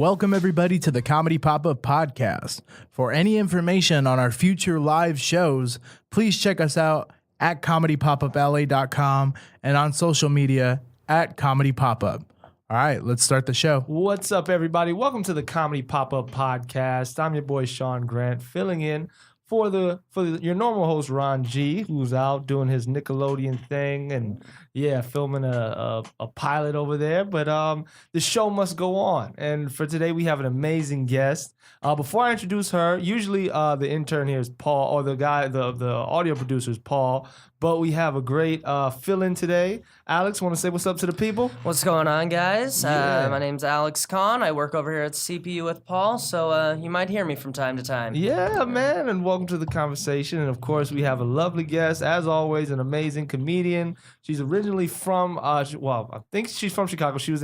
Welcome everybody to the Comedy Pop-Up Podcast. For any information on our future live shows, please check us out at comedypopup.la.com and on social media at Comedy Pop-Up. All right, let's start the show. What's up, everybody? Welcome to the Comedy Pop-Up Podcast. I'm your boy Sean Grant, filling in for your normal host Ron G, who's out doing his Nickelodeon thing and filming a pilot over there. But the show must go on, and for today we have an amazing guest. Before I introduce her, usually the intern here is Paul, or the audio producer is Paul. But we have a great fill-in today. Alex, want to say what's up to the people? What's going on, guys? Yeah. My name's Alex Kahn. I work over here at CPU with Paul, so you might hear me from time to time. Yeah, man, and welcome to the conversation. And of course, we have a lovely guest, as always, an amazing comedian. She's originally from, I think she's from Chicago. She was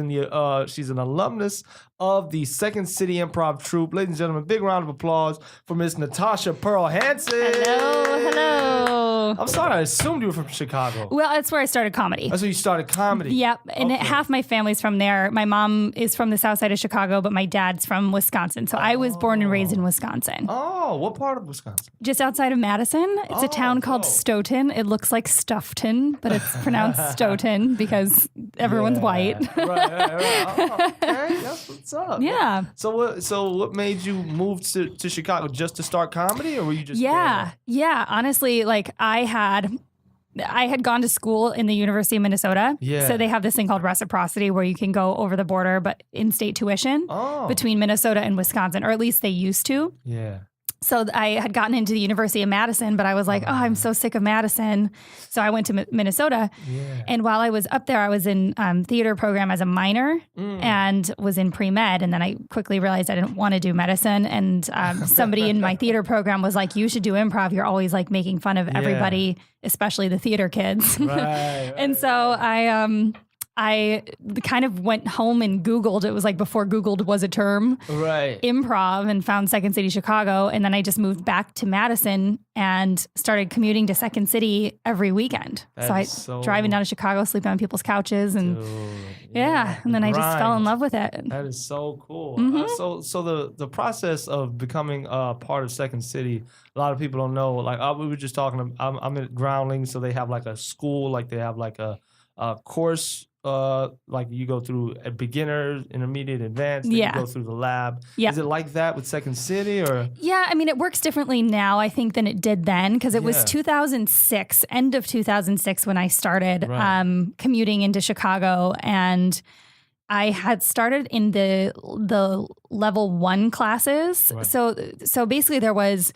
she's an alumnus of the Second City Improv Troupe. Ladies and gentlemen, big round of applause for Miss Natasha Pearl Hansen. Hello. I'm sorry, I assumed you were from Chicago. Well, that's where I started comedy. That's where you started comedy. Yep, and Okay. half my family's from there. My mom is from the south side of Chicago, but my dad's from Wisconsin. So I was born and raised in Wisconsin. Oh, what part of Wisconsin? Just outside of Madison. It's a town called dope. Stoughton. It looks like Stuffton, but it's pronounced Stoughton because everyone's white. right. Oh, okay, that's what's up. Yeah. So what made you move to Chicago, just to start comedy, or were you just Yeah. Honestly, like I had gone to school in the University of Minnesota. Yeah. So they have this thing called reciprocity where you can go over the border, but in-state tuition Oh. between Minnesota and Wisconsin, or at least they used to. Yeah. So I had gotten into the University of Madison, but I was like, oh, I'm so sick of Madison. So I went to Minnesota. Yeah. And while I was up there, I was in theater program as a minor and was in pre-med. And then I quickly realized I didn't want to do medicine. And somebody in my theater program was like, you should do improv. You're always like making fun of everybody, especially the theater kids. Right. And so I kind of went home and Googled. It was like before Googled was a term. Right. Improv, and found Second City, Chicago. And then I just moved back to Madison and started commuting to Second City every weekend. So driving down to Chicago, sleeping on people's couches, and and then I just fell in love with it. That is so cool. Mm-hmm. So the process of becoming part of Second City, a lot of people don't know. Like we were just talking. I'm at Groundling, so they have like a school, like they have like a course. Like you go through a beginner, intermediate, advanced, then you go through the lab. Yeah. Is it like that with Second City, or? Yeah, I mean, it works differently now, I think, than it did then, because it was 2006, end of 2006 when I started commuting into Chicago, and I had started in the level 1 classes. Right. So basically there was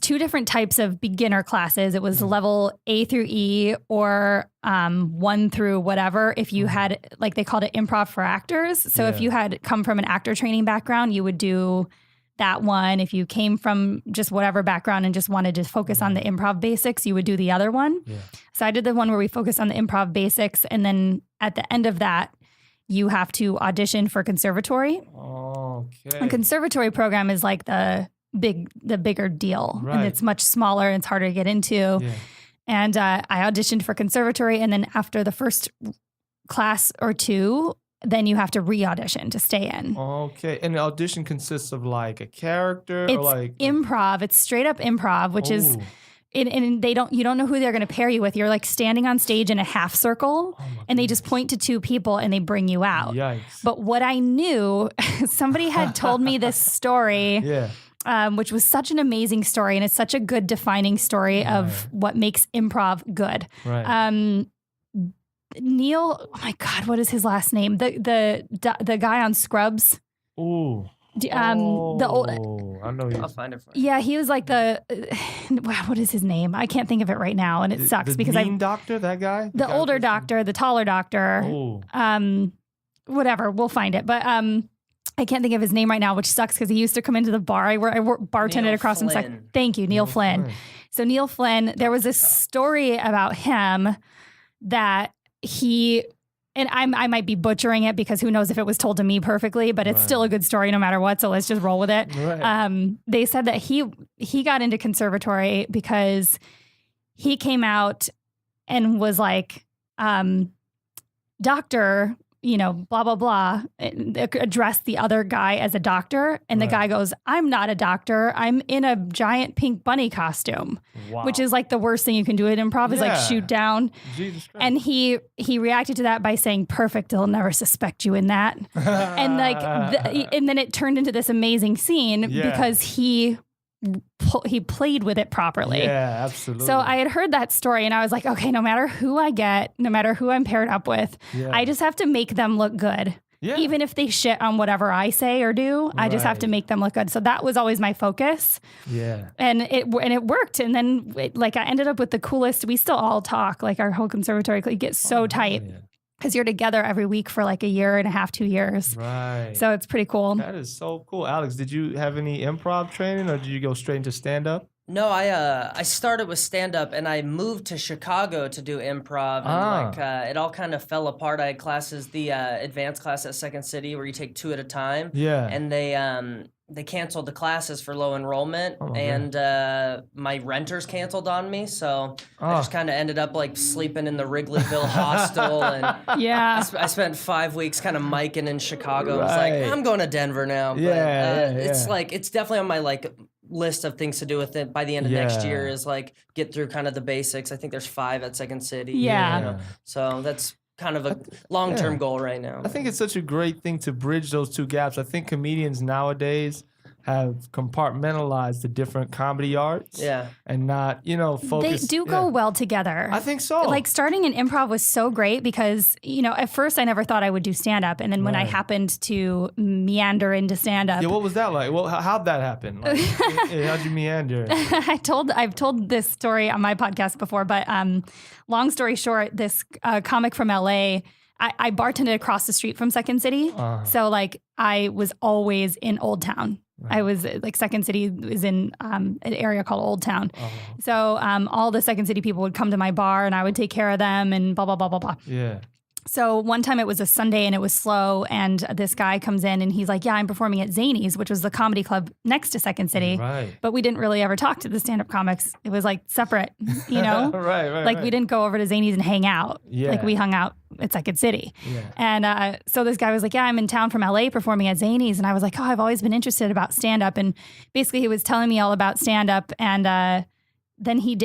two different types of beginner classes. It was level A through E, or 1 through whatever. If you had, like they called it improv for actors. So if you had come from an actor training background, you would do that one. If you came from just whatever background and just wanted to focus on the improv basics, you would do the other one. Yeah. So I did the one where we focused on the improv basics. And then at the end of that, you have to audition for conservatory. Okay. A conservatory program is like the bigger deal, and it's much smaller and it's harder to get into. Yeah. And I auditioned for conservatory, and then after the first class or two, then you have to re-audition to stay in. Okay, and the audition consists of like a character, it's or like improv. It's straight up improv, which is. And you don't know who they're going to pair you with. You're like standing on stage in a half circle, and they just point to 2 people and they bring you out. Yikes. But what I knew, somebody had told me this story. Yeah. Which was such an amazing story, and it's such a good defining story of what makes improv good. Right. Neil, oh my God, what is his last name? The guy on Scrubs. Ooh. The old. I know. I'll find it for you. Yeah, he was like what is his name? I can't think of it right now, and it sucks because doctor, that guy. The older doctor, the taller doctor. Ooh. Whatever, we'll find it, but I can't think of his name right now, which sucks because he used to come into the bar. I bartended across from. Thank you, Neil Flynn. So Neil Flynn, there was this story about him that he, and I might be butchering it because who knows if it was told to me perfectly, but it's still a good story no matter what. So let's just roll with it. Right. They said that he got into conservatory because he came out and was like, doctor, blah, blah, blah, address the other guy as a doctor. And the guy goes, I'm not a doctor. I'm in a giant pink bunny costume, which is like the worst thing you can do at improv is like shoot down. Jesus Christ. And he reacted to that by saying, perfect, they'll never suspect you in that. And like, and then it turned into this amazing scene because he played with it properly. Yeah, absolutely. So I had heard that story and I was like, okay, no matter who I get, no matter who I'm paired up with, I just have to make them look good. Yeah. Even if they shit on whatever I say or do, I just have to make them look good. So that was always my focus. Yeah. And it worked. And then I ended up with the coolest, we still all talk, like our whole conservatory gets so tight. Yeah. Because you're together every week for like a year and a half, 2 years. Right. So it's pretty cool. That is so cool. Alex, did you have any improv training or did you go straight into stand-up? No, I started with stand-up and I moved to Chicago to do improv. And it all kind of fell apart. I had classes, the advanced class at Second City where you take 2 at a time. Yeah. And they canceled the classes for low enrollment, and my renters canceled on me, so I just kind of ended up like sleeping in the Wrigleyville hostel, and I spent 5 weeks kind of miking in Chicago. I was like, I'm going to Denver now. But, it's like it's definitely on my like list of things to do with it by the end of next year is like get through kind of the basics. I think there's 5 at Second City. So that's kind of a long-term goal right now. I think it's such a great thing to bridge those 2 gaps. I think comedians nowadays have compartmentalized the different comedy arts. Yeah. And not, focus. They do go well together. I think so. Like starting in improv was so great because, at first I never thought I would do stand-up. And then when I happened to meander into stand-up. Yeah, what was that like? Well, how'd that happen? Like, how'd you meander? I've told this story on my podcast before, but long story short, this comic from LA, I bartended across the street from Second City. So like I was always in Old Town. Right. I was like Second City is in an area called Old Town. So all the Second City people would come to my bar and I would take care of them and blah, blah, blah, blah, blah. Yeah. So one time it was a Sunday and it was slow and this guy comes in and he's like, yeah, I'm performing at Zany's, which was the comedy club next to Second City. Right. But we didn't really ever talk to the stand-up comics. It was like separate, Right. We didn't go over to Zany's and hang out. Yeah. Like we hung out at Second City. Yeah. And so this guy was like, yeah, I'm in town from LA performing at Zany's. And I was like, oh, I've always been interested about stand-up. And basically he was telling me all about stand-up and then he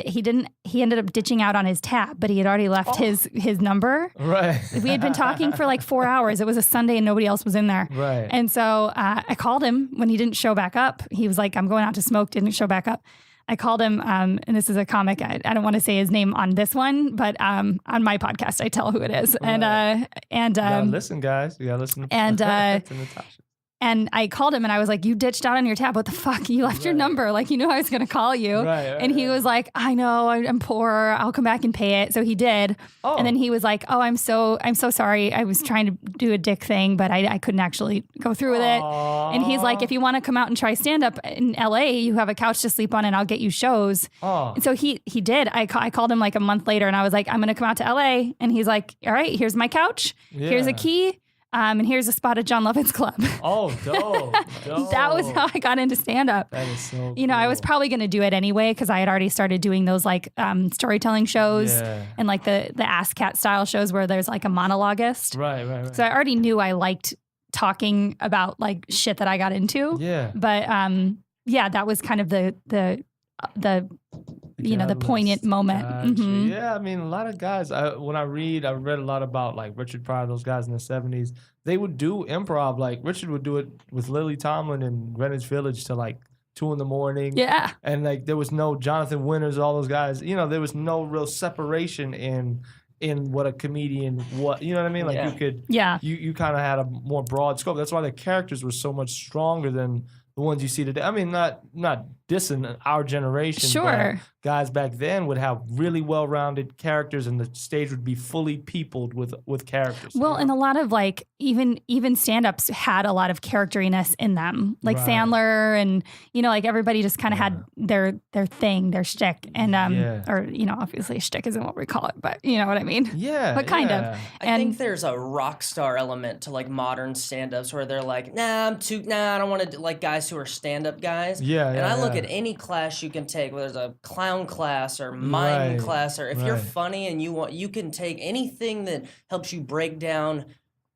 ended up ditching out on his tab, but he had already left his number. Right. We had been talking for like 4 hours. It was a Sunday and nobody else was in there. Right. And so I called him when he didn't show back up. He was like, I'm going out to smoke, didn't show back up. I called him, and this is a comic. I don't want to say his name on this one, but on my podcast, I tell who it is. Right. And listen, guys, you gotta listen. And to Natasha. And I called him and I was like, you ditched out on your tab. What the fuck? You left your number. Like, you knew I was going to call you. And he was like, I know, I'm poor. I'll come back and pay it. So he did. And then he was like, oh, I'm so sorry. I was trying to do a dick thing, but I couldn't actually go through with it. And he's like, if you want to come out and try stand up in LA, you have a couch to sleep on and I'll get you shows. And so he did. I called him like a month later and I was like, I'm going to come out to LA. And he's like, all right, here's my couch. Yeah. Here's a key. And here's a spot at John Lovett's club. Oh, dope. That was how I got into stand-up. That is so cool. I was probably going to do it anyway because I had already started doing those like storytelling shows and like the Ask Cat style shows where there's like a monologuist. Right. So I already knew I liked talking about like shit that I got into. Yeah. But that was kind of the poignant moment. Gotcha. Mm-hmm. Yeah, I mean, a lot of guys, when I read a lot about like Richard Pryor, those guys in the 70s, they would do improv. Like Richard would do it with Lily Tomlin in Greenwich Village till like 2 a.m. Yeah. And like there was no Jonathan Winters, all those guys, there was no real separation in what a comedian, you know what I mean? Like you kind of had a more broad scope. That's why the characters were so much stronger than the ones you see today. I mean, not dissing our generation. Sure. But guys back then would have really well-rounded characters and the stage would be fully peopled with characters. Well, and a lot of like, even stand-ups had a lot of characteriness in them. Like Sandler and, like everybody just kind of had their thing, their shtick. And, or, obviously shtick isn't what we call it, but you know what I mean? Yeah. But kind of. I think there's a rock star element to like modern stand-ups where they're like, I don't want to do like guys who are stand-up guys. And I look at any class you can take, whether it's a clown class or mime class, or if you're funny and you can take anything that helps you break down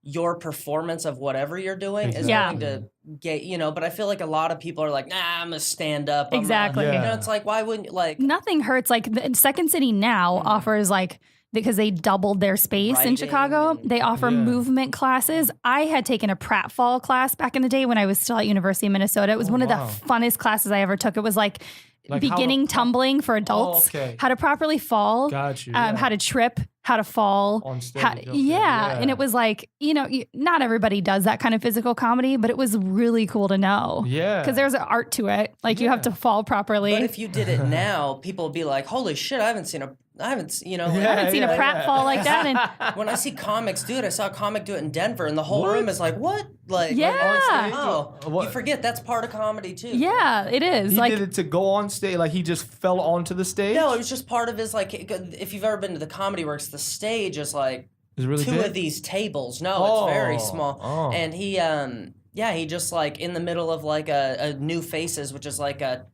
your performance of whatever you're doing is going to get, but I feel like a lot of people are like, nah, I'm a stand up. Exactly. It's like, why wouldn't you like? Nothing hurts. Like the Second City now offers like, because they doubled their space in Chicago, they offer movement classes. I had taken a pratfall class back in the day when I was still at University of Minnesota. It was one of the funnest classes I ever took. It was like beginning tumbling for adults, how to properly fall, how to trip, how to fall on stage. And it was like, not everybody does that kind of physical comedy, but it was really cool to know. Yeah. Because there's an art to it. Like you have to fall properly. But if you did it now, people would be like, holy shit, I haven't seen a seen a pratfall like that. And when I see comics do it, I saw a comic do it in Denver, and the whole room is like, "What?" Like, you forget that's part of comedy too. Yeah, it is. He did it to go on stage, like he just fell onto the stage. No, it was just part of his like. If you've ever been to the Comedy Works, the stage is like really two big? of these tables. No, it's very small. And he just like in the middle of like a New Faces, which is like a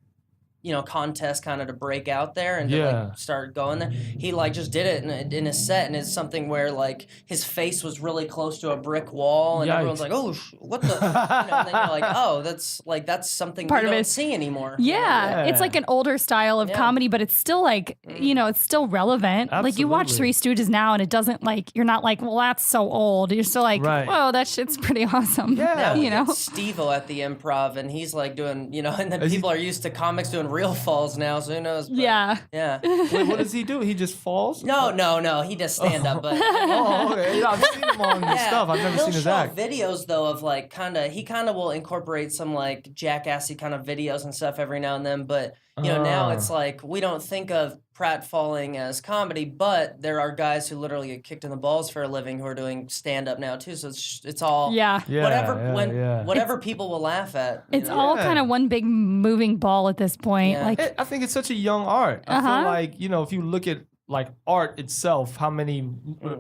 contest kind of to break out there and to like start going there. He like just did it in a set, and it's something where like his face was really close to a brick wall, and everyone's like, "Oh, what the?" And then you're like, "Oh, that's something we don't see anymore." Yeah, it's like an older style of comedy, but it's still like it's still relevant. Absolutely. Like you watch Three Stooges now, and it doesn't like you're not like, well, that's so old. You're still like, whoa, that shit's pretty awesome. Yeah, Steve-O at the Improv, and he's like doing, and then people are used to comics doing real falls now, so who knows? But, yeah. Wait, what does he do? He just falls? No. He does stand up, but okay. Yeah, I've seen him on stuff. I've never seen his act. Videos though of like he kind of will incorporate some like jackassy kind of videos and stuff every now and then, but now it's like we don't think of pratfalling as comedy, but there are guys who literally get kicked in the balls for a living who are doing stand up now too. So it's all whatever people will laugh at. It's all kind of one big moving ball at this point. Yeah. Like I think it's such a young art. I feel like if you look at like art itself, how many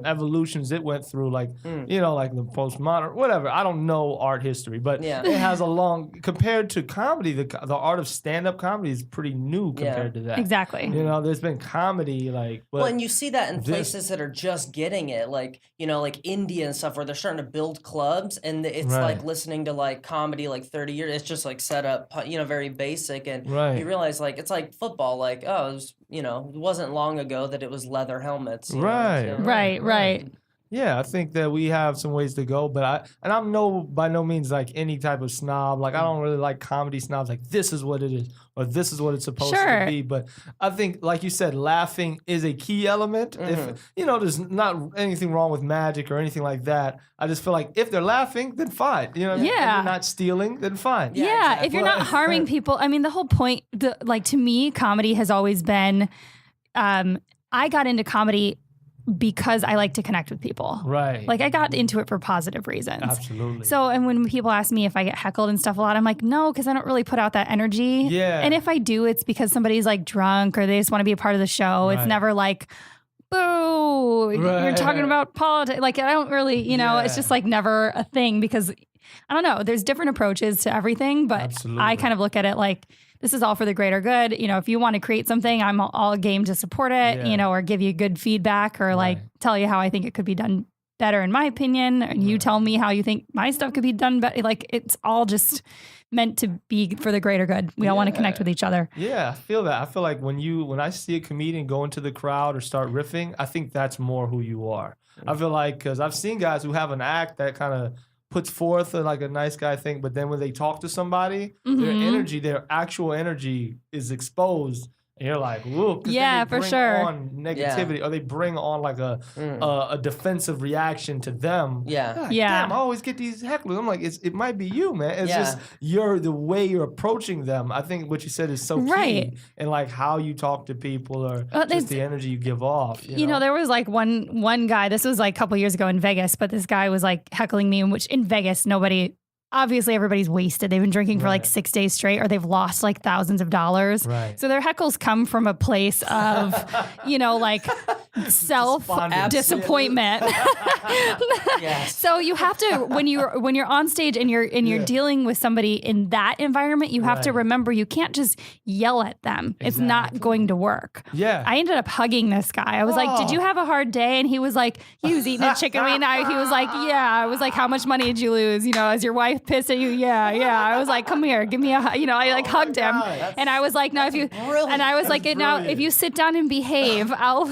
evolutions it went through, like like the postmodern, whatever. I don't know art history, but it has a long compared to comedy. The art of stand-up comedy is pretty new compared to that. Exactly. There's been comedy like. Well, and you see that in places that are just getting it, like like India and stuff, where they're starting to build clubs, and it's like listening to like comedy like 30 years. It's just like set up, very basic, and you realize like it's like football, like it was, it wasn't long ago that it was leather helmets. Right. Yeah, I think that we have some ways to go, but I'm by no means like any type of snob. Like I don't really like comedy snobs. Like this is what it is, or this is what it's supposed to be. But I think, like you said, laughing is a key element. If there's not anything wrong with magic or anything like that. I just feel like if they're laughing, then fine. If you're not stealing, then fine. Yeah, exactly. If you're not harming people. I mean, the whole point, like to me, comedy has always been. I got into comedy because I like to connect with people. Right. Like I got into it for positive reasons. Absolutely. So, and when people ask me if I get heckled and stuff a lot, I'm like, no, because I don't really put out that energy. Yeah. And if I do, it's because somebody's like drunk or they just want to be a part of the show. It's never like, boo, you're talking about politics. Like I don't really, it's just like never a thing because I don't know. There's different approaches to everything, but I kind of look at it like, this is all for the greater good. If you want to create something, I'm all game to support it, or give you good feedback or like tell you how I think it could be done better in my opinion. And you tell me how you think my stuff could be done better. Like it's all just meant to be for the greater good. We all want to connect with each other. Yeah, I feel that. I feel like when I see a comedian go into the crowd or start riffing, I think that's more who you are. I feel like, because I've seen guys who have an act that kind of puts forth like a nice guy thing, but then when they talk to somebody, their actual energy is exposed. And you're like, whoa. Yeah, for sure. On negativity, or they bring on like a defensive reaction to them. Yeah. Like, damn, I always get these hecklers. I'm like, it might be you, man. It's just the way you're approaching them. I think what you said is so key. And like how you talk to people or just the energy you give off. You know, there was like one guy, this was like a couple years ago in Vegas, but this guy was like heckling me, which in Vegas, obviously everybody's wasted. They've been drinking for like 6 days straight, or they've lost like thousands of dollars. Right. So their heckles come from a place of, like self-disappointment. Yes. So you have to, when you're on stage and you're dealing with somebody in that environment, you have to remember you can't just yell at them. It's not going to work. Yeah. I ended up hugging this guy. I was like, "Did you have a hard day?" And he was eating a chicken wing. He was like, "Yeah." I was like, "How much money did you lose? Is your wife pissed at you?" Yeah. I was like, "Come here, give me a hug." I hugged him, and I was like, "No, if you," and I was like, "Now if you sit down and behave, I'll,"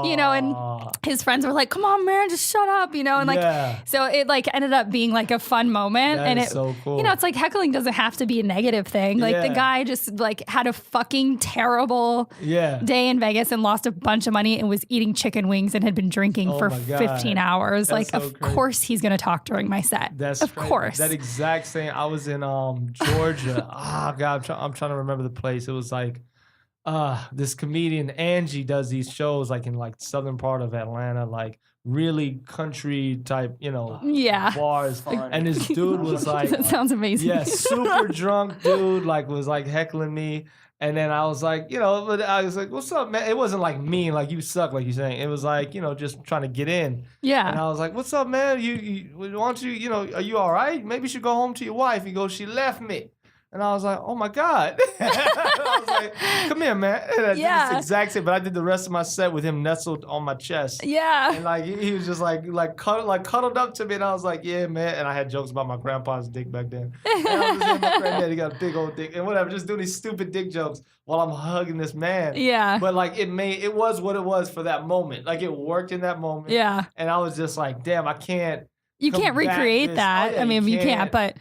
and his friends were like, "Come on, man, just shut up," and so it ended up being like a fun moment, that and is so cool. it's like heckling doesn't have to be a negative thing. Like the guy just had a fucking terrible day in Vegas and lost a bunch of money and was eating chicken wings and had been drinking for 15 hours. That's so of course he's going to talk during my set. That's of crazy. course. That exact same. I was in Georgia. God, I'm trying to remember the place. It was like this comedian Angie does these shows like in southern part of Atlanta, like really country type, bars. Fun. And this dude was like, that sounds amazing. Yeah, super drunk dude, was heckling me. And then I was like, but I was like, "What's up, man?" It wasn't like mean, like you suck, like you're saying. It was like, just trying to get in. Yeah. And I was like, "What's up, man? You why don't you, are you all right? Maybe you should go home to your wife." He goes, "She left me." And I was like, "Oh my God." I was like, "Come here, man." And I did this exact same, but I did the rest of my set with him nestled on my chest. Yeah. And he was just cuddled up to me, and I was like, "Yeah, man." And I had jokes about my grandpa's dick back then. And I was just saying, my granddad, he got a big old dick, and whatever, just doing these stupid dick jokes while I'm hugging this man. Yeah. But it was what it was for that moment. Like it worked in that moment. Yeah. And I was just like, damn, I can't. You can't recreate that. Oh, yeah, I mean, you can't, but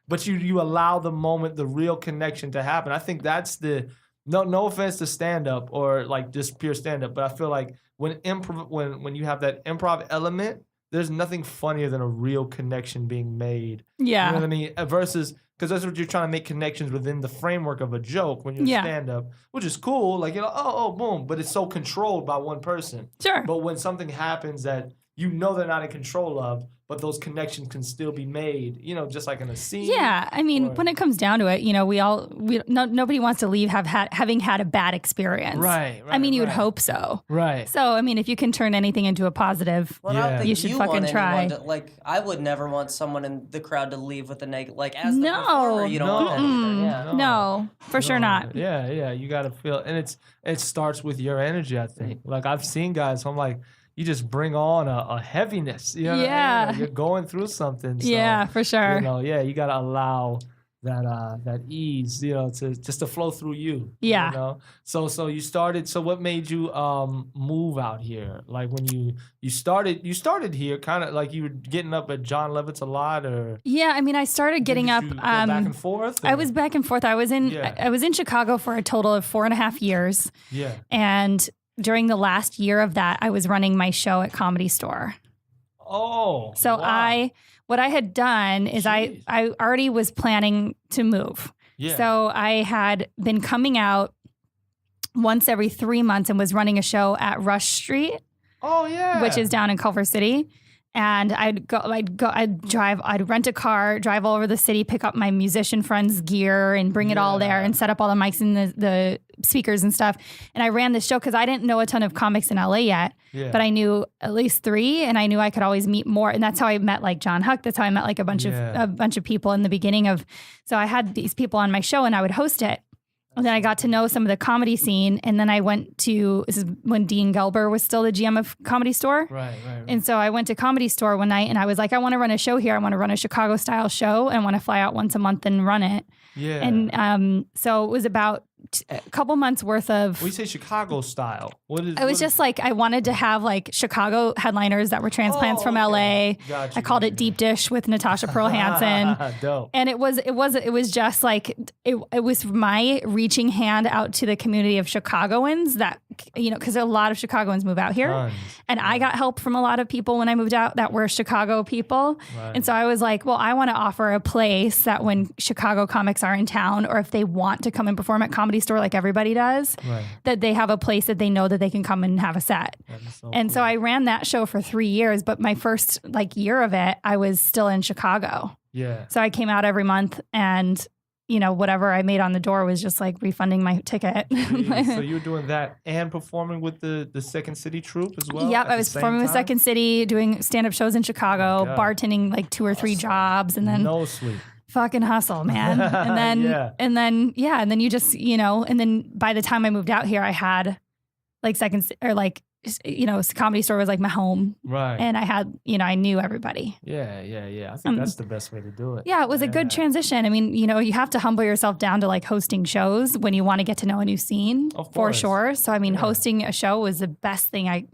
But you allow the moment, the real connection to happen. I think that's no offense to stand up or just pure stand up, but I feel like when you have that improv element, there's nothing funnier than a real connection being made. Yeah. You know what I mean? Versus, because that's what you're trying to make connections within the framework of a joke when you're stand up, which is cool. Boom. But it's so controlled by one person. Sure. But when something happens that they're not in control of, but those connections can still be made, just like in a scene. Yeah, I mean, when it comes down to it, nobody wants to leave having had a bad experience. Right. I mean, you would hope so. Right. So, I mean, if you can turn anything into a positive, you should fucking try. I would never want someone in the crowd to leave with a negative. As the performer, you don't want that either. Yeah. No, for sure not. Yeah. You got to feel, and it starts with your energy, I think. I've seen guys, I'm like, you just bring on a heaviness. You know what I mean? You're going through something. So, yeah, for sure. You got to allow that ease, to flow through you. Yeah. So you started. So what made you move out here? Like when you started here, kind of like you were getting up at John Levitt's a lot, or yeah. I mean, I started getting up. Go back and forth. Or? I was back and forth. I was in Chicago for a total of 4.5 years. Yeah. And during the last year of that, I was running my show at Comedy Store. Oh. So wow. What I had done is I already was planning to move. Yeah. So I had been coming out once every 3 months and was running a show at Rush Street. Oh yeah. Which is down in Culver City. And I'd rent a car, drive all over the city, pick up my musician friends' gear and bring it all there and set up all the mics and the speakers and stuff. And I ran this show because I didn't know a ton of comics in LA yet, but I knew at least 3 and I knew I could always meet more. And that's how I met John Huck. That's how I met a bunch of people in the beginning of, so I had these people on my show and I would host it. And then I got to know some of the comedy scene. And then I went to, this is when Dean Gelber was still the GM of Comedy Store. Right. And so I went to Comedy Store one night and I was like, I want to run a show here. I want to run a Chicago style show and want to fly out once a month and run it. Yeah. And so it was about a couple months worth of. When you say Chicago style, it was just I wanted to have Chicago headliners that were transplants from LA. Gotcha, I called it Deep Dish with Natasha Pearl Hansen. Dope. And it was just it was my reaching hand out to the community of Chicagoans that, because a lot of Chicagoans move out here. Tons. And I got help from a lot of people when I moved out that were Chicago people. Right. And so I was like, well, I want to offer a place that when Chicago comics are in town or if they want to come and perform at Comedy Store like everybody does, that they have a place that they know that they can come and have a set. So I ran that show for 3 years, but my first year of it, I was still in Chicago. Yeah. So I came out every month and whatever I made on the door was just like refunding my ticket. So you were doing that and performing with the Second City troupe as well? Yep, I was performing with Second City, doing stand-up shows in Chicago, bartending like 2 or 3 jobs, and then no sleep. Fucking hustle, man. And then and then you just, and then by the time I moved out here, I had like Comedy Store was like my home. Right. And I had, I knew everybody. Yeah. I think that's the best way to do it. Yeah, it was a good transition. I mean, you have to humble yourself down to like hosting shows when you want to get to know a new scene, for sure. So, I mean, hosting a show was the best thing I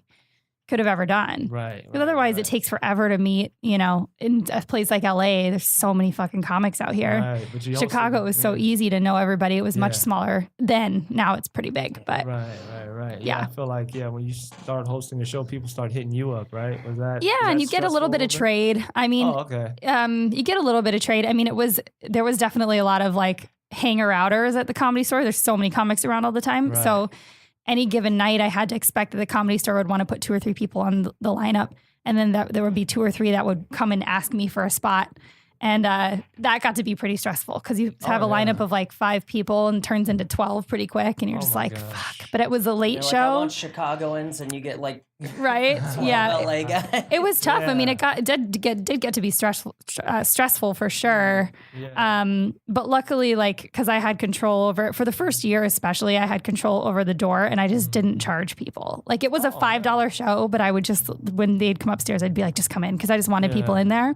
could have ever done. Right. Because otherwise it takes forever to meet, in a place like LA, there's so many fucking comics out here. Right. But Chicago was so easy to know everybody. It was much smaller then. Now it's pretty big, but. Right. Yeah. I feel like, when you start hosting a show, people start hitting you up, right? Was that? Yeah. And you get a little bit of trade. I mean, you get a little bit of trade. I mean, there was definitely a lot of like hanger-outers at the Comedy Store. There's so many comics around all the time. Right. So any given night, I had to expect that the Comedy Store would want to put 2 or 3 people on the lineup. And then there would be 2 or 3 that would come and ask me for a spot. And that got to be pretty stressful because you have a lineup of like 5 people and turns into 12 pretty quick. And you're just like, fuck. But it was a late show. I want Chicagoans and you get like right. Yeah. LA guy. It was tough. I mean, it did get to be stressful for sure. Yeah. But luckily, like, because I had control over it for the first year, especially, I had control over the door and I just didn't charge people. Like, it was a $5 show, but I would just, when they'd come upstairs, I'd be like, just come in because I just wanted people in there.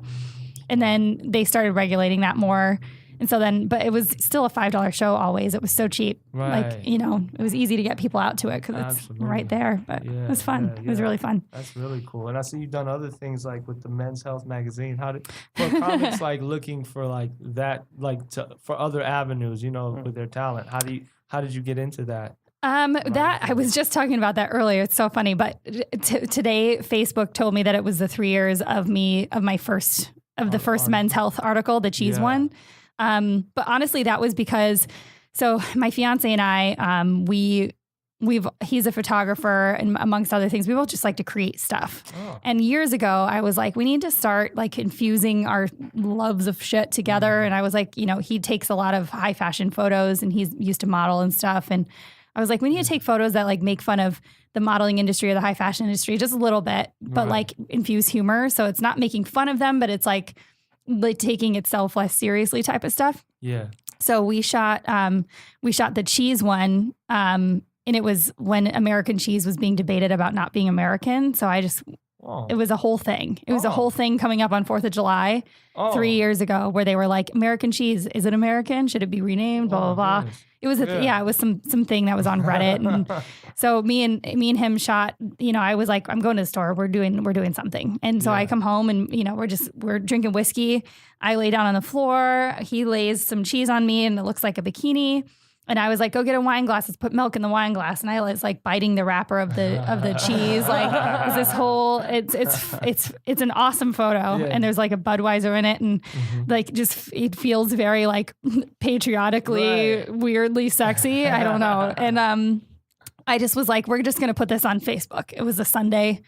And then they started regulating that more. And so then, but it was still a $5 show always. It was so cheap. Right. Like, it was easy to get people out to it because it's right there. But it was fun. It was really fun. That's really cool. And I see you've done other things like with the Men's Health magazine. For comics like looking for like that, like for other avenues, with their talent, how did you get into that? I was just talking about that earlier. It's so funny. But today, Facebook told me that it was the 3 years of the first Men's Health article, the cheese one. But honestly, that was because, so my fiance and I, he's a photographer and amongst other things, we both just like to create stuff. Oh. And years ago, I was like, we need to start like infusing our loves of shit together. And I was like, he takes a lot of high fashion photos and he's used to model and stuff. And I was like, we need to take photos that like make fun of the modeling industry or the high fashion industry just a little bit, but like infuse humor. So it's not making fun of them, but it's like taking itself less seriously type of stuff. Yeah. So we shot the cheese one, and it was when American cheese was being debated about not being American. So it was a whole thing. It was a whole thing coming up on 4th of July 3 years ago where they were like, American cheese, is it American? Should it be renamed? Blah, blah, blah. Goodness. It was it was something that was on Reddit. And so me and him shot, I was like, I'm going to the store. We're doing something. And so I come home and, we're drinking whiskey. I lay down on the floor. He lays some cheese on me and it looks like a bikini. And I was like, go get a wine glass. Let's put milk in the wine glass. And I was like biting the wrapper of the cheese. Like it's this whole, it's an awesome photo. Yeah. And there's like a Budweiser in it. And like, just, it feels very like patriotically, weirdly sexy. I don't know. And I just was like, we're just going to put this on Facebook. It was a Sunday.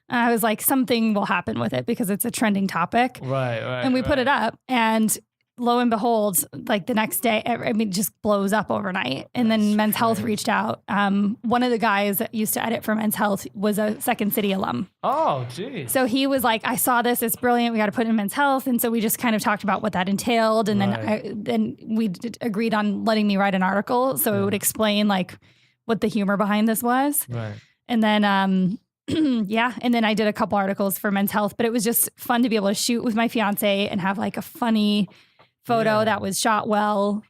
I was like, something will happen with it because it's a trending topic. Right. And we put it up and lo and behold, like the next day, it just blows up overnight. And then Men's Health reached out. One of the guys that used to edit for Men's Health was a Second City alum. Oh, geez. So he was like, I saw this. It's brilliant. We got to put it in Men's Health. And so we just kind of talked about what that entailed. And then we agreed on letting me write an article. So it would explain like what the humor behind this was. Right. And then, and then I did a couple articles for Men's Health. But it was just fun to be able to shoot with my fiance and have like a funny photo that was shot well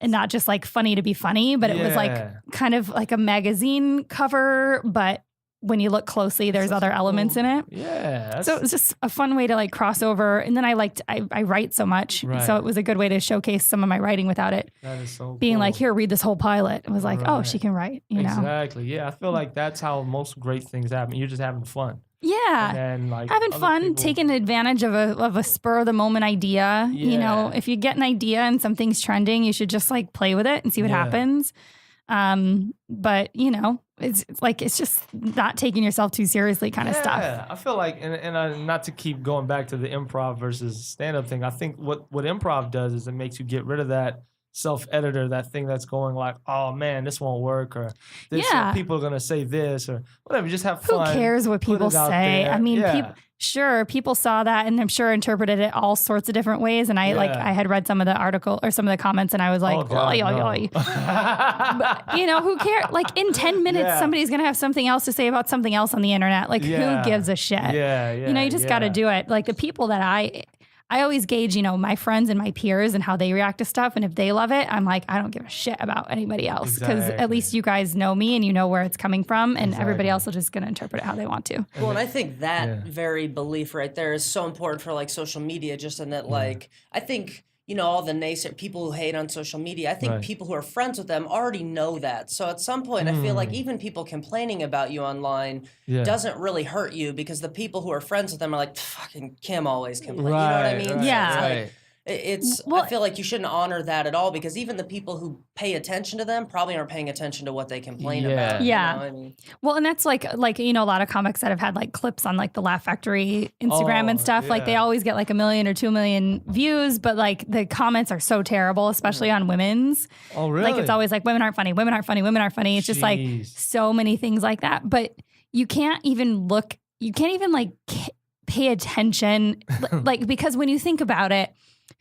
and not just like funny to be funny, but it was like kind of like a magazine cover, but when you look closely, there's other elements in it. Yeah. So it was just a fun way to like cross over. And then I write so much. Right. So it was a good way to showcase some of my writing without it being like, here, read this whole pilot. It was like, oh, she can write, you know? Exactly. Yeah. I feel like that's how most great things happen. You're just having fun. Yeah. And then, like, having fun, taking advantage of a spur of the moment idea. Yeah. You know, if you get an idea and something's trending, you should just like play with it and see what happens. But you know, it's just not taking yourself too seriously kind of stuff. Yeah, I feel like, and not to keep going back to the improv versus stand-up thing, I think what improv does is it makes you get rid of that self-editor, that thing that's going like, oh man, this won't work, or this, or people are gonna say this, or whatever. Just have fun. Who cares what people say? I mean, people saw that and I'm sure interpreted it all sorts of different ways. And I had read some of the article or some of the comments and I was like, But, you know, who cares? Like in 10 minutes, somebody's going to have something else to say about something else on the internet. Like who gives a shit? You know, you just got to do it. Like the people that I always gauge, you know, my friends and my peers and how they react to stuff. And if they love it, I'm like, I don't give a shit about anybody else because at least you guys know me and you know where it's coming from, and everybody else is just going to interpret it how they want to. Well, and I think that very belief right there is so important for like social media, just in that like, I think, you know, all the naysayer people who hate on social media, I think people who are friends with them already know that. So at some point, I feel like even people complaining about you online doesn't really hurt you because the people who are friends with them are like, fucking Kim always complains. You know what I mean? Yeah. I feel like you shouldn't honor that at all because even the people who pay attention to them probably aren't paying attention to what they complain about. Yeah. You know? I mean, well, and that's like, you know, a lot of comics that have had like clips on like the Laugh Factory Instagram and stuff. Like they always get like 1 million or 2 million views, but like the comments are so terrible, especially on women's. Oh, really? Like it's always like women aren't funny, women aren't funny, women aren't funny. It's just like so many things like that. But you can't even like pay attention. Like, because when you think about it,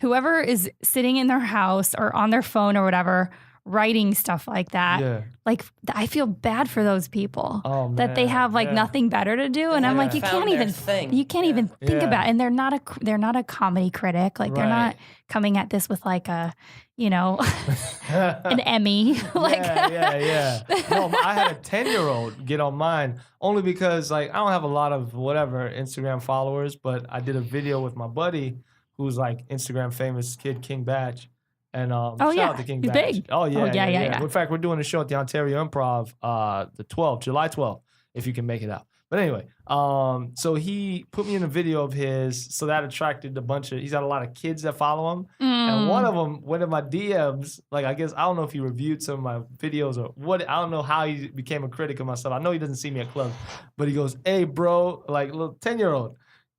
whoever is sitting in their house or on their phone or whatever, writing stuff like that, like I feel bad for those people that they have like nothing better to do. And I'm like, you can't even think about it. And they're not a comedy critic. Like they're not coming at this with like a, you know, an Emmy. Like No, I had a 10-year-old get on mine only because like I don't have a lot of whatever Instagram followers, but I did a video with my buddy who's like Instagram famous kid, King Batch. And shout out to King He's Batch. big. Oh, yeah. In fact, we're doing a show at the Ontario Improv July 12th, if you can make it out. But anyway, so he put me in a video of his, so that attracted he's got a lot of kids that follow him. And one of them went in my DMs, like I guess, I don't know if he reviewed some of my videos or what, I don't know how he became a critic of myself. I know he doesn't see me at clubs, but he goes, hey bro, like little 10-year-old.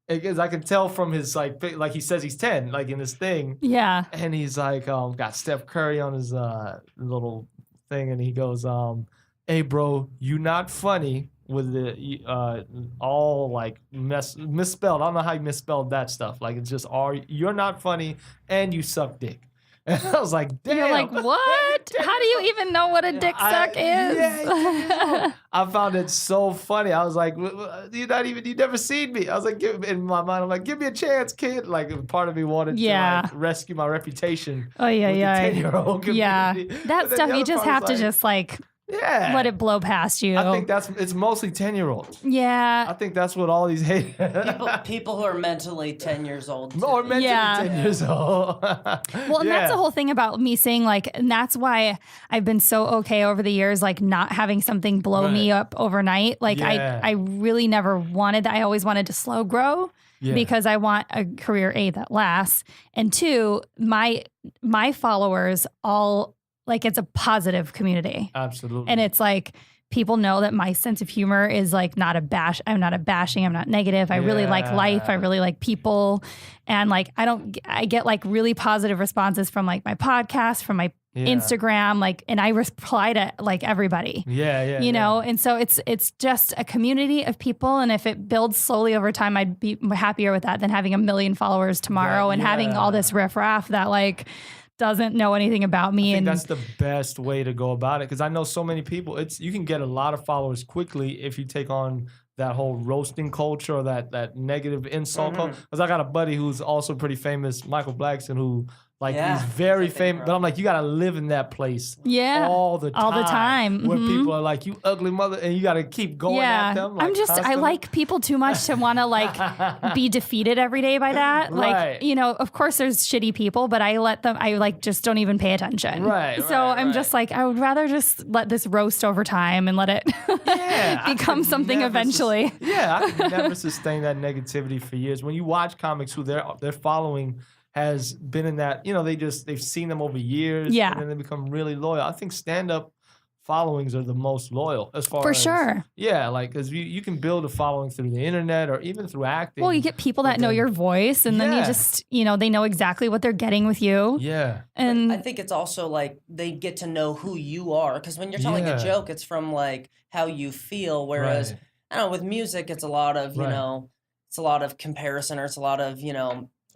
Because I can tell from his like he says he's 10, like in this thing. Yeah. And he's like, got Steph Curry on his little thing, and he goes, hey bro, you not funny with the all like misspelled. I don't know how you misspelled that stuff. Like it's just you're not funny and you suck dick. And I was like, damn. You're like, what? How do you even know what a dick suck is? Yeah, I found it so funny. I was like, you never seen me. I was like, in my mind, I'm like, give me a chance, kid. Like, part of me wanted to like, rescue my reputation. Oh, yeah, with the 10-year-old community. Yeah. That stuff, you just have to just like... let it blow past you. I think it's mostly 10-year-olds. Yeah. I think that's what all these hate. people who are mentally 10 years old. Or mentally 10 years old. Well, and that's the whole thing about me saying like, and that's why I've been so okay over the years, like not having something blow me up overnight. Like I really never wanted that. I always wanted to slow grow. Because I want a career that lasts. And 2, my followers all like it's a positive community. Absolutely. And it's like people know that my sense of humor is like I'm not bashing, I'm not negative. I really like life. I really like people. And like I get like really positive responses from like my podcast, from my Instagram, like, and I reply to like everybody. You know, and so it's just a community of people. And if it builds slowly over time, I'd be happier with that than having 1 million followers tomorrow and having all this riffraff that like doesn't know anything about me. I think that's the best way to go about it because I know so many people. You can get a lot of followers quickly if you take on that whole roasting culture or that negative insult culture. Because I got a buddy who's also pretty famous, Michael Blackson, who like he's very famous. But I'm like, you got to live in that place all the time. Where people are like, you ugly mother, and you got to keep going at them. Like, I like people too much to want to like be defeated every day by that. Like, you know, of course there's shitty people, but I like just don't even pay attention. So I'm just like, I would rather just let this roast over time and let it become something eventually. I could never sustain that negativity for years. When you watch comics who they're following has been in that, you know, they've seen them over years and then they become really loyal. I think stand-up followings are the most loyal as far For as sure. Yeah, like because you can build a following through the internet or even through acting. Well, you get people that know your voice, and then you Yeah. just, they know exactly what they're getting with you. Yeah. And I think it's also like they get to know who you are, because when you're telling a joke, it's from like how you feel. Whereas Right. I don't know, with music, it's a lot of it's a lot of comparison, or it's a lot of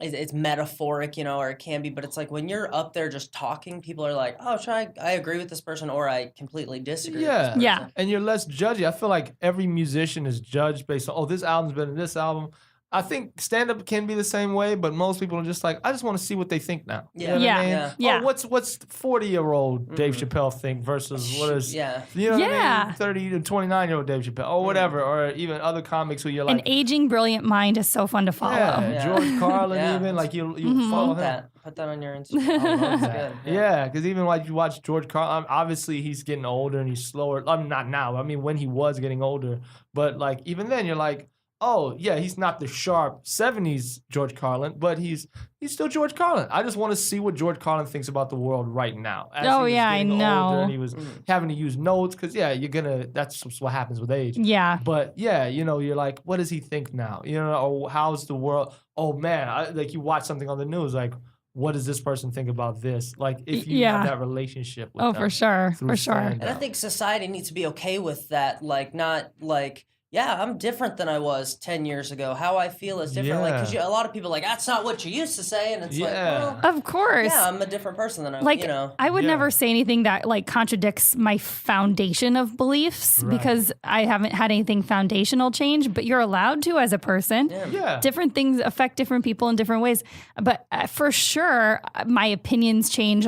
it's metaphoric, or it can be. But it's like when you're up there just talking, people are like, oh, I agree with this person, or I completely disagree. With this person. Yeah. And you're less judgy. I feel like every musician is judged based on, oh, this album's better than this album. I think stand-up can be the same way, but most people are just like, I just want to see what they think now. Yeah. You know what I mean? Yeah. Oh, what's 40-year-old Dave Chappelle think versus what is, you know what I mean? 30 to 29-year-old Dave Chappelle or whatever, or even other comics who you're like. An aging, brilliant mind is so fun to follow. Yeah. George Carlin even, like you follow him. Put that on your Instagram. I love That's that. good. Yeah, because even like you watch George Carlin, obviously he's getting older and he's slower. Not now. I mean, when he was getting older, but like even then, you're like, oh yeah, he's not the sharp '70s George Carlin, but he's still George Carlin. I just want to see what George Carlin thinks about the world right now. As he was I getting know. older and he was having to use notes because that's what happens with age. Yeah. But yeah, you're like, what does he think now? Or how's the world? Oh man, like you watch something on the news, like, what does this person think about this? Like, if you have that relationship with them. For sure. through For sure. stand-up. And I think society needs to be okay with that. Like, not like, yeah, I'm different than I was 10 years ago. How I feel is different. Like, because a lot of people are like, that's not what you used to say. And it's like, well, of course. yeah, I'm a different person than I, like, I would never say anything that like contradicts my foundation of beliefs because I haven't had anything foundational change, but you're allowed to as a person. Yeah. Different things affect different people in different ways. But for sure, my opinions change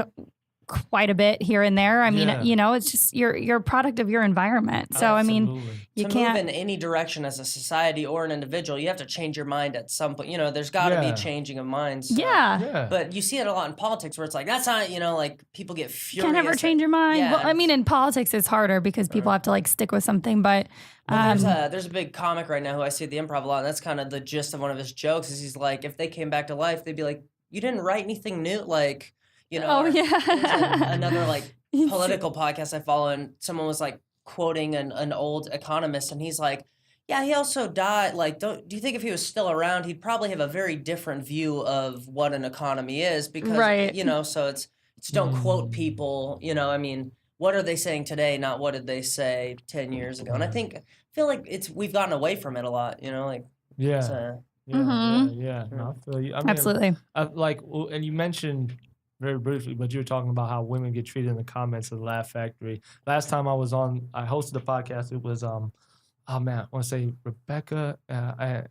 quite a bit here and there. I mean, it's just you're a product of your environment. So I mean, you can't move in any direction as a society or an individual. You have to change your mind at some point. There's got to be changing of minds. So. Yeah. But you see it a lot in politics where it's like that's not like people get furious. Can't ever change your mind. Yeah, well, I mean, in politics it's harder because people have to like stick with something. But there's a big comic right now who I see at the Improv a lot, and that's kind of the gist of one of his jokes. Is he's like, if they came back to life, they'd be like, you didn't write anything new, like. Another like political podcast I follow, and someone was like quoting an old economist, and he's like, yeah, he also died. Like, do you think if he was still around, he'd probably have a very different view of what an economy is? Because so it's don't quote people. I mean, what are they saying today? Not what did they say 10 years ago? And I feel like we've gotten away from it a lot. Like Yeah. No, I feel you. I mean, absolutely. And you mentioned very briefly, but you were talking about how women get treated in the comments of the Laugh Factory. Last time I hosted the podcast, it was, I want to say Rebecca, forget,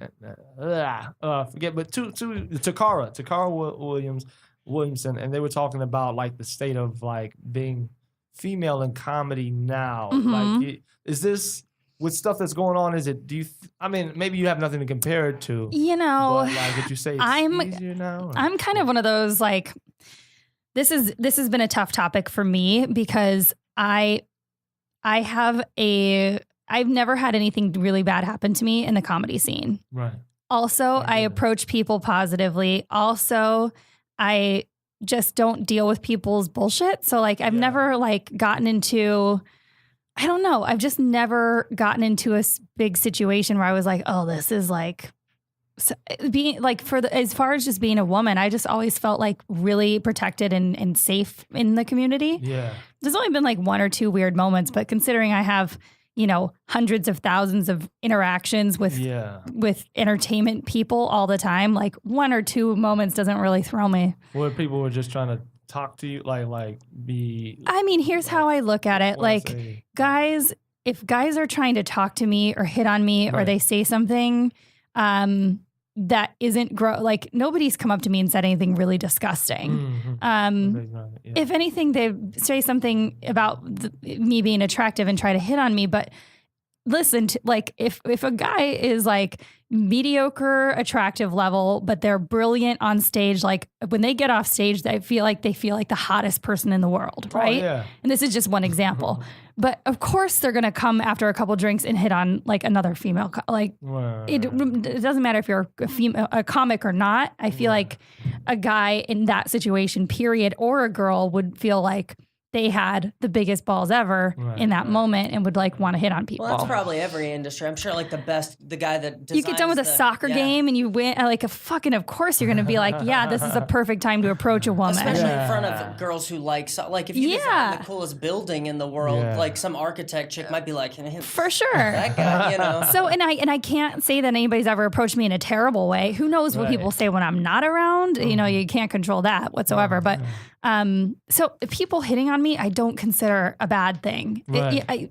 but Takara Williamson, and they were talking about like the state of like being female in comedy now. Like, is this with stuff that's going on? Is it? Maybe you have nothing to compare it to. But like, would you say it's easier now? Or? I'm kind of one of those like. This has been a tough topic for me because I've never had anything really bad happen to me in the comedy scene. Right. Also, I approach people positively. Also, I just don't deal with people's bullshit. So like I've never like gotten into, I don't know. I've just never gotten into a big situation where I was like, oh, this is like being like as far as just being a woman, I just always felt like really protected and safe in the community. Yeah. There's only been like one or two weird moments, but considering I have, hundreds of thousands of interactions with entertainment people all the time, like one or two moments doesn't really throw me. Where people were just trying to talk to you, like be. I mean, here's how I look at it. Like guys, if guys are trying to talk to me or hit on me or they say something, that isn't like nobody's come up to me and said anything really disgusting. If anything, they say something about me being attractive and try to hit on me. But listen, like if a guy is like mediocre, attractive level, but they're brilliant on stage, like when they get off stage, they feel like the hottest person in the world, right? Oh, yeah. And this is just one example. But of course, they're gonna come after a couple drinks and hit on like another female. It doesn't matter if you're a comic or not. I feel like a guy in that situation, period, or a girl would feel like they had the biggest balls ever in that moment and would like want to hit on people. Well, that's probably every industry. I'm sure like the guy that designs you get done with a soccer game and you win like of course you're going to be like, yeah, this is a perfect time to approach a woman. Especially in front of girls who like if you design the coolest building in the world, like some architect chick might be like, for sure. That guy, So, and I can't say that anybody's ever approached me in a terrible way. Who knows what people say when I'm not around? You can't control that whatsoever. But so people hitting on me, I don't consider a bad thing. And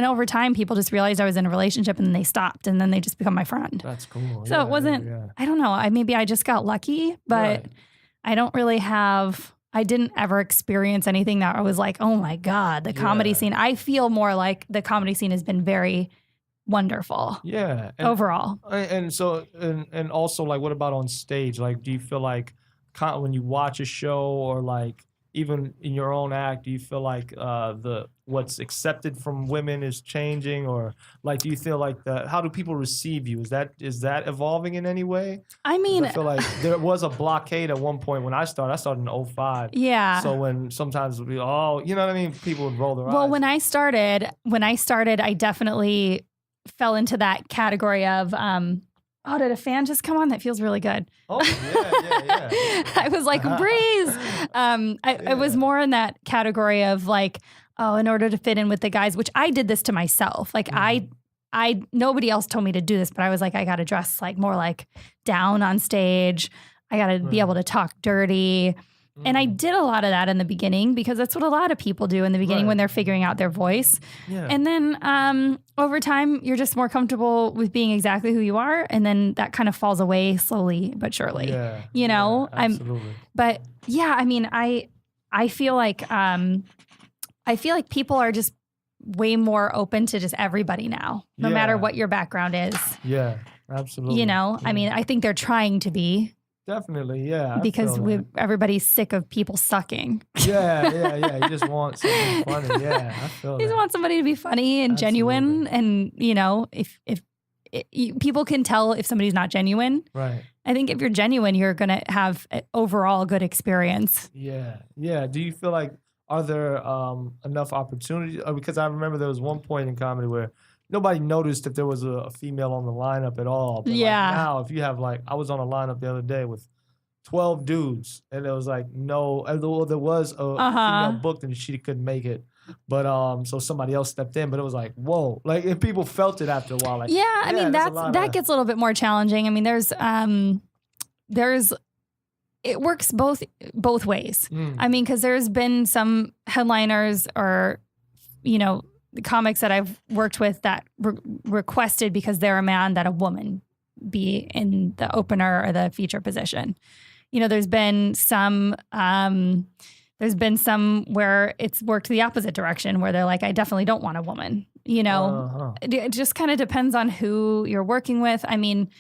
over time, people just realized I was in a relationship and then they stopped and then they just become my friend. That's cool. So it wasn't, I don't know. Maybe I just got lucky, but I don't really I didn't ever experience anything that I was like, oh my God, the comedy scene. I feel more like the comedy scene has been very wonderful. Yeah. Overall. And so, and also like, what about on stage? Like, do you feel like when you watch a show or like even in your own act, do you feel like what's accepted from women is changing, or like do you feel like how do people receive you? Is that evolving in any way? I mean, I feel like there was a blockade at one point when I started. I started in 2005. Yeah. So when sometimes it would be, you know what I mean? People would roll their eyes. Well, when I started, I definitely fell into that category of did a fan just come on? That feels really good. Oh, yeah. I was like, breeze. It was more in that category of like, in order to fit in with the guys, which I did this to myself. Like nobody else told me to do this, but I was like, I got to dress like more like down on stage. I got to be able to talk dirty. And I did a lot of that in the beginning because that's what a lot of people do in the beginning when they're figuring out their voice. Yeah. And then over time, you're just more comfortable with being exactly who you are. And then that kind of falls away slowly but surely. Yeah. Absolutely. I feel like people are just way more open to just everybody now, no matter what your background is. Yeah, absolutely. I think they're trying to be. Definitely, yeah. Because everybody's sick of people sucking. Yeah. You just want something funny. Yeah, I feel that. You just want somebody to be funny and genuine. And, if people can tell if somebody's not genuine. Right. I think if you're genuine, you're going to have an overall good experience. Yeah. Do you feel like, are there enough opportunities? Because I remember there was one point in comedy where nobody noticed if there was a female on the lineup at all. But like now, if you have I was on a lineup the other day with 12 dudes, and there was there was a female booked and she couldn't make it. But so somebody else stepped in, but it was like, whoa. Like, if people felt it after a while. Like, that gets a little bit more challenging. I mean, it works both ways. I mean, because there's been some headliners or, the comics that I've worked with that requested because they're a man that a woman be in the opener or the feature position. There's been some where it's worked the opposite direction where they're like, I definitely don't want a woman. It just kind of depends on who you're working with. I mean,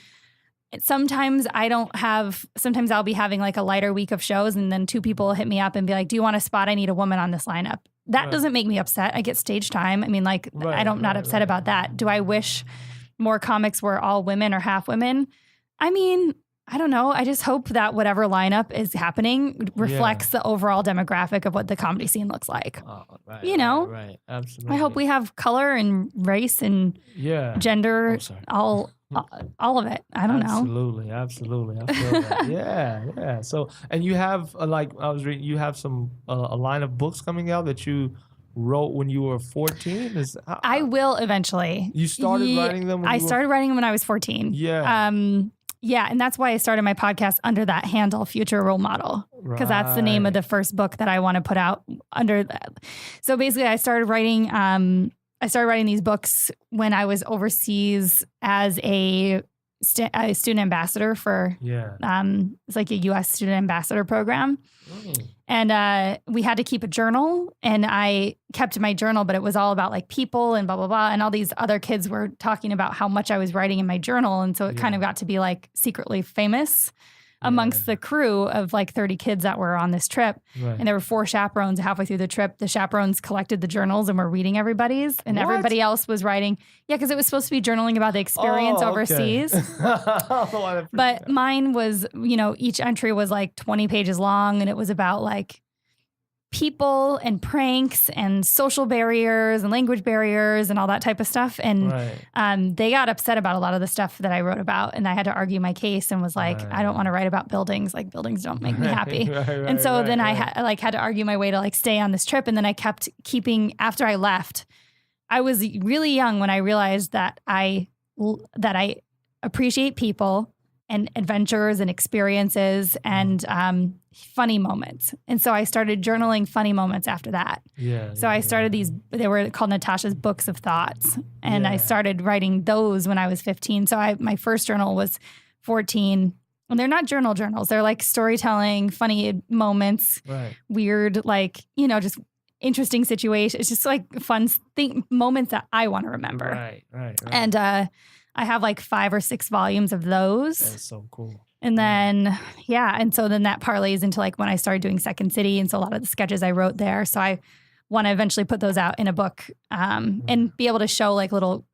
sometimes I'll be having like a lighter week of shows and then two people hit me up and be like, do you want a spot? I need a woman on this lineup. That doesn't make me upset. I get stage time. I mean, I'm not upset about that. Do I wish more comics were all women or half women? I mean, I don't know. I just hope that whatever lineup is happening reflects the overall demographic of what the comedy scene looks like. Oh, right, right. Absolutely. I hope we have color and race and gender, all of it. I don't know. Absolutely. I feel that. Yeah. So, and you have you have some a line of books coming out that you wrote when you were 14. I will eventually. You started writing them. I started writing them when I was 14. Yeah. Yeah, and that's why I started my podcast under that handle, Future Role Model, because that's the name of the first book that I want to put out under that. So basically, I started writing these books when I was overseas as a student ambassador for it's like a U.S. student ambassador program. And we had to keep a journal, and I kept my journal, but it was all about like people and blah, blah, blah. And all these other kids were talking about how much I was writing in my journal. And so it kind of got to be like secretly famous amongst the crew of like 30 kids that were on this trip. Right. And there were 4 chaperones halfway through the trip. The chaperones collected the journals and were reading everybody's, and everybody else was writing. Yeah, because it was supposed to be journaling about the experience overseas. But mine was, each entry was like 20 pages long, and it was about like people and pranks and social barriers and language barriers and all that type of stuff. And they got upset about a lot of the stuff that I wrote about. And I had to argue my case and was like, I don't want to write about buildings. Like buildings don't make me happy. And so then I had to argue my way to like stay on this trip. And then I kept keeping, after I left, I was really young when I realized that I appreciate people and adventures and experiences and funny moments. And so I started journaling funny moments after that. So I started these, they were called Natasha's Books of Thoughts. And I started writing those when I was 15. So my first journal was 14. And they're not journals. They're like storytelling, funny moments, weird, like, just interesting situations. It's just like fun moments that I want to remember. And I have like 5 or 6 volumes of those. That's so cool. And then, and so then that parlays into like when I started doing Second City. And so a lot of the sketches I wrote there. So I want to eventually put those out in a book and be able to show like little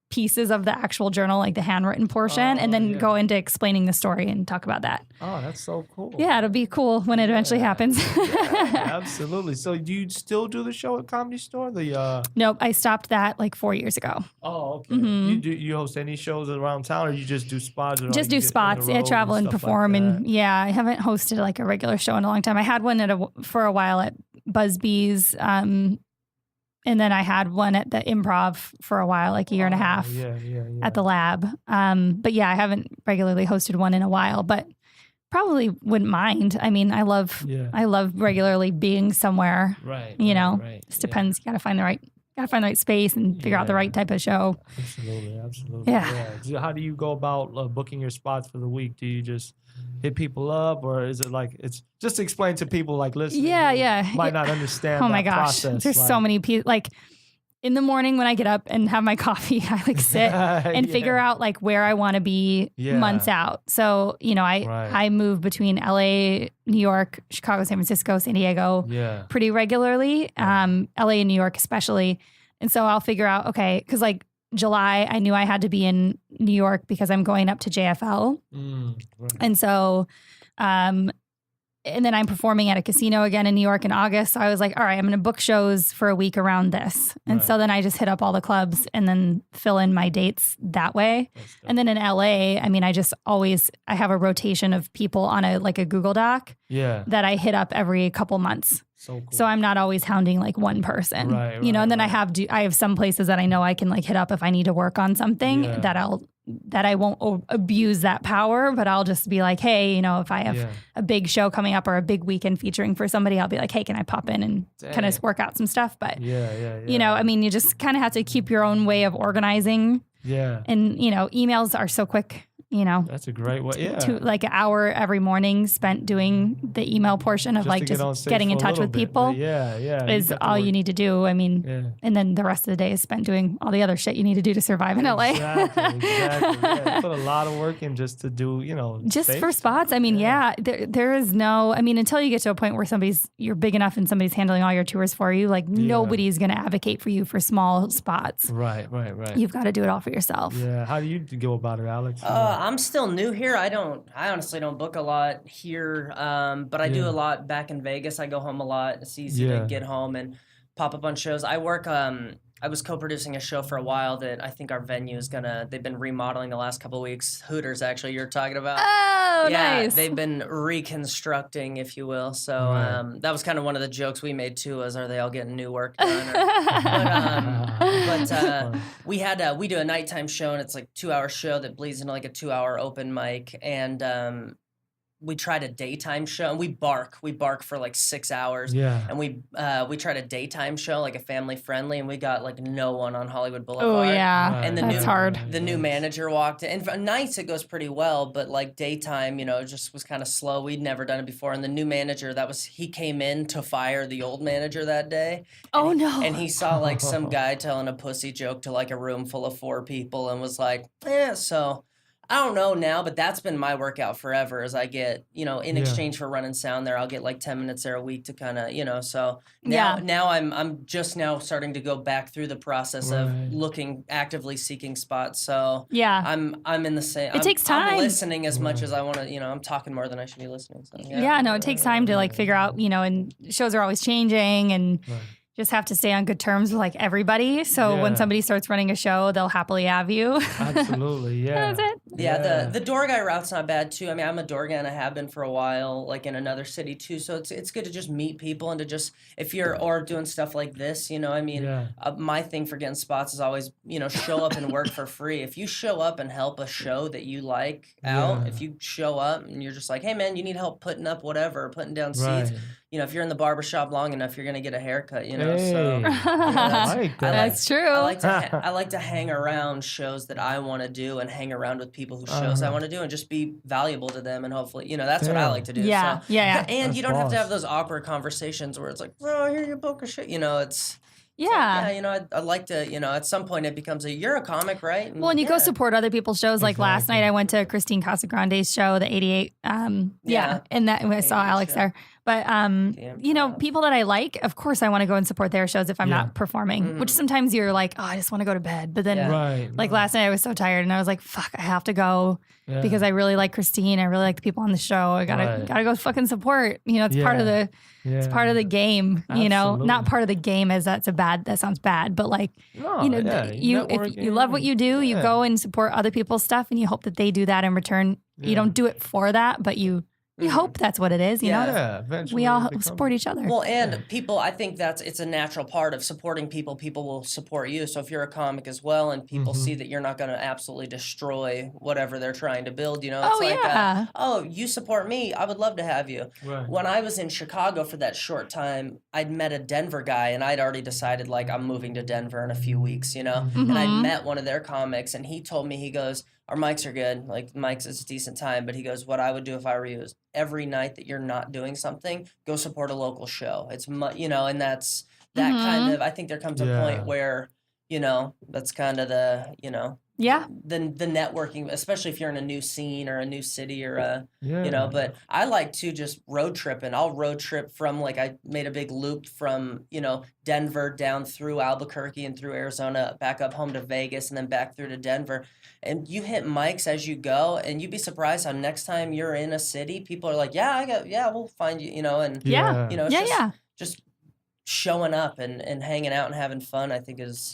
pieces of the actual journal, like the handwritten portion, and then go into explaining the story and talk about that. Oh, that's so cool. Yeah, it'll be cool when it eventually happens. Absolutely. So do you still do the show at Comedy Store? Nope, I stopped that like 4 years ago. Oh, okay. You host any shows around town, or you just do spots? Just do spots. Yeah, travel and perform. And I haven't hosted like a regular show in a long time. I had one for a while at Busby's. And then I had one at the Improv for a while, like a year and a half at the Lab. But I haven't regularly hosted one in a while, but probably wouldn't mind. I mean, I love regularly being somewhere. Just depends. You gotta find the right space and figure out the right type of show. Absolutely. Yeah. So how do you go about booking your spots for the week? Do you just hit people up, or is it like, it's just to explain to people like listening might not understand process. There's so many people. Like in the morning when I get up and have my coffee, I like sit and figure out like where I want to be months out. So, I move between LA, New York, Chicago, San Francisco, San Diego pretty regularly, LA and New York especially. And so I'll figure out, okay, because like July, I knew I had to be in New York because I'm going up to JFL. And so, and then I'm performing at a casino again in New York in August. So I was like, all right, I'm going to book shows for a week around this. And so then I just hit up all the clubs and then fill in my dates that way. And then in LA, I mean, I have a rotation of people on a Google Doc that I hit up every couple months. So cool. So I'm not always hounding like one person, and then I have some places that I know I can like hit up if I need to work on something that I won't abuse that power, but I'll just be like, hey, if I have a big show coming up or a big weekend featuring for somebody, I'll be like, hey, can I pop in and kind of work out some stuff? But, I mean, you just kind of have to keep your own way of organizing. And, emails are so quick. That's a great way. Like an hour every morning spent doing the email portion of like just getting in touch with people. Is all you need to do. I mean, and then the rest of the day is spent doing all the other shit you need to do to survive in LA. Exactly. Put a lot of work in just to do, just for spots. I mean, there is no, I mean, until you get to a point where you're big enough and somebody's handling all your tours for you, like nobody's going to advocate for you for small spots. Right. You've got to do it all for yourself. Yeah. How do you go about it, Alex? I'm still new here. I honestly don't book a lot here, but I do a lot back in Vegas. I go home a lot. It's easy to get home and pop up on shows. I work, I was co-producing a show for a while that I think our venue is they've been remodeling the last couple of weeks. Hooters, actually, you're talking about. Oh, nice. They've been reconstructing, if you will. So that was kind of one of the jokes we made too, was are they all getting new work done? But we do a nighttime show, and it's like 2-hour show that bleeds into like a 2-hour open mic. And we tried a daytime show, and we bark for like 6 hours. And we tried a daytime show, like a family friendly, and we got like no one on Hollywood Boulevard. Oh yeah, and that's hard. The new manager walked in, and for nights it goes pretty well, but like daytime, it just was kind of slow. We'd never done it before, and the new manager he came in to fire the old manager that day. And he saw like some guy telling a pussy joke to like a room full of 4 people, and was like, so I don't know now, but that's been my workout forever. Is I get, in exchange for running sound there, I'll get like 10 minutes there a week to kind of, So now I'm just now starting to go back through the process of looking, actively seeking spots. So I'm in the same. It takes time. I'm listening as much as I want to. I'm talking more than I should be listening. So, no, it takes time to like figure out. And shows are always changing and. Just have to stay on good terms with like everybody. So when somebody starts running a show, they'll happily have you. Absolutely, yeah. That's it. Yeah, the door guy route's not bad too. I mean, I'm a door guy and I have been for a while, like in another city too. So it's good to just meet people and to just if you're or doing stuff like this, my thing for getting spots is always show up and work for free. If you show up and help a show that you like out, if you show up and you're just like, hey man, you need help putting up whatever, putting down seats. If you're in the barbershop long enough, you're gonna get a haircut. So that's true. I like to hang around shows that I want to do and hang around with people who shows I want to do and just be valuable to them and hopefully that's what I like to do. Yeah. And that's you don't have to have those awkward conversations where it's like, oh, here you book a shit. It's. I'd like to, at some point it becomes you're a comic, right? And you go support other people's shows. Like last night I went to Christine Casagrande's show, the 88. And that I saw Alex there. But, people that I like, of course I want to go and support their shows if I'm not performing, which sometimes you're like, oh, I just want to go to bed. But then last night I was so tired and I was like, fuck, I have to go because I really like Christine. I really like the people on the show. I gotta go fucking support. It's part of the, it's part of the game, not part of the game as that sounds bad, but like, if you love what you do, you go and support other people's stuff and you hope that they do that in return. You don't do it for that, but you hope that's what it is, eventually we all support each other. Well, and people, I think it's a natural part of supporting people. People will support you. So if you're a comic as well and people see that you're not going to absolutely destroy whatever they're trying to build, it's you support me. I would love to have you. Right. When I was in Chicago for that short time, I'd met a Denver guy and I'd already decided like I'm moving to Denver in a few weeks, and I'd met one of their comics and he told me, he goes, our mics are good. Like mics is a decent time, but he goes, what I would do if I were you is every night that you're not doing something, go support a local show. It's and that's that kind of. I think there comes a point where that's kind of the the networking, especially if you're in a new scene or a new city or But I like to just road trip, and I'll road trip from like I made a big loop from Denver down through Albuquerque and through Arizona, back up home to Vegas, and then back through to Denver. And you hit mics as you go, and you'd be surprised how next time you're in a city, people are like, we'll find you, just showing up and hanging out and having fun. I think is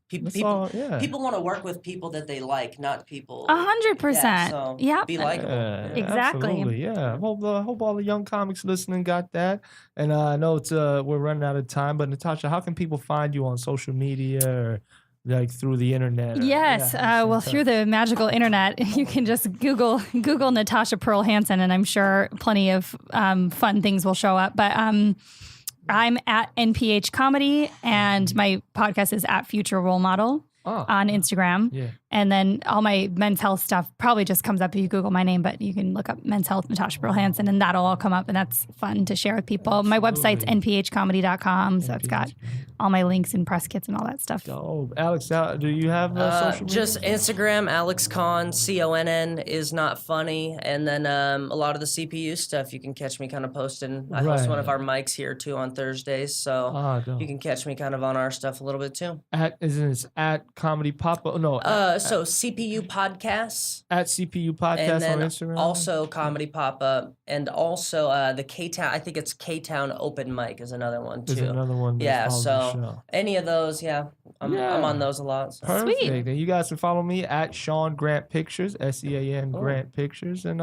people want to work with people that they like, not people 100%. Yeah, be likable. Exactly. Absolutely. Yeah. Hope all the young comics listening got that. And I know it's we're running out of time, but Natasha, how can people find you on social media or like through the internet? Yes. Through the magical internet, you can just Google Natasha Pearl Hansen, and I'm sure plenty of fun things will show up. But I'm at NPH Comedy, and my podcast is at Future Role Model on Instagram. Yeah. And then all my men's health stuff probably just comes up if you Google my name, but you can look up Men's Health Natasha Pearl Hansen, and that'll all come up, and that's fun to share with people. Absolutely. My website's nphcomedy.com, so it's got all my links and press kits and all that stuff. Oh, Alex, do you have social media? Just Instagram, Alex Conn, CONN is not funny. And then a lot of the CPU stuff, you can catch me kind of posting. I host one of our mics here too on Thursdays, so you can catch me kind of on our stuff a little bit too. Isn't it at Comedy Pop-Up? No. So CPU Podcasts. At CPU Podcasts on Instagram. Also Comedy Pop-Up, and also the K-Town, I think it's K-Town Open Mic is another one too. There's another one. Yeah, so any of those, I'm on those a lot. So. Perfect. Sweet. And you guys can follow me at Sean Grant Pictures, SEAN Grant Pictures. And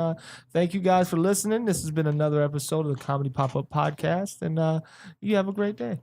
thank you guys for listening. This has been another episode of the Comedy Pop-Up Podcast, and you have a great day.